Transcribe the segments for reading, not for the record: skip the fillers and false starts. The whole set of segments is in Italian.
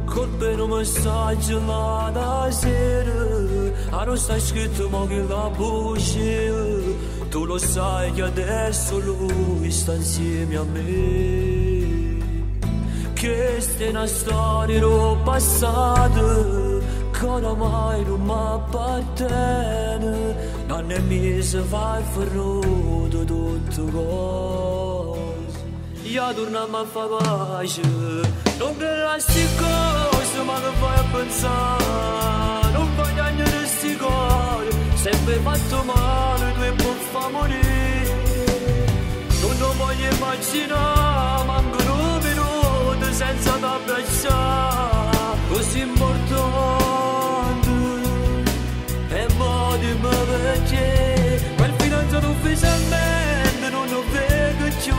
Colpe un messaggio là da sera, non sta scritto ma che la voce, tu lo sai che adesso lui sta insieme a me. Questa è una storia del passato, che oramai non mi appartiene, non è mese va ferrato tutto cose. Io torniamo a fare pace, non te lasci cose, ma che fai a pensare, non voglio niente di sti cose, sempre fatto male, tu e poi fa morire, non lo voglio immaginare, mancano un minuto senza t'abbracciare, così importante, e mo dimmi perché, quel fidanzato ufficialmente non lo vedo più,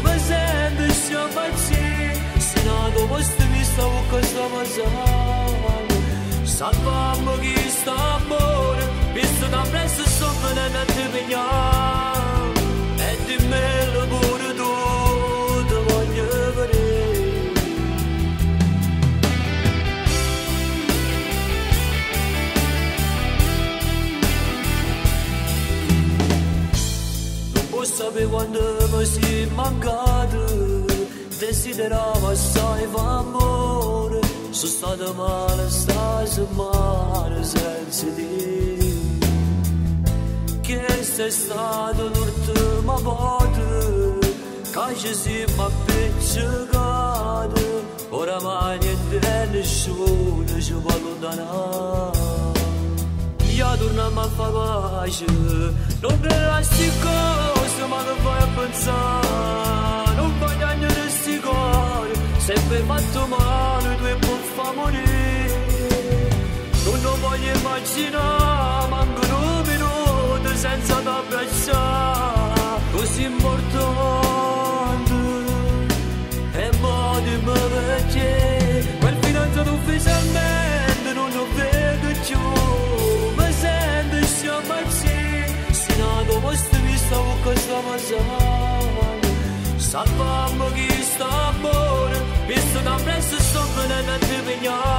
mi sento sciapazzì, se nato posto mi stavo questa passando, salvammo chi sta amore, visto da presto sto venendo a te pigliare, e dimmelo pure tu, ti voglio vedere. Sapevo quando mi si mancato, desideravo assai amore, sono stato male sta settimana senza te. Questa è stata l'ultima volta che ci siamo appiccicati, oramai niente e nessuno ci può allontanare. Io torniamo a fare pace, non te lasci cose, ma che fai a pensare, non voglio niente di sti cose, sempre fatto male, tu e poi fa morire, non lo voglio immaginare, mancano un minuto senza t'abbracciare, così importante, e mo dimmi perché, quel fidanzato ufficialmente non lo vedo più, se nato posto mi stavo questa passando, salvammo chi sta amore, visto da presto sto venendo a te pigliare.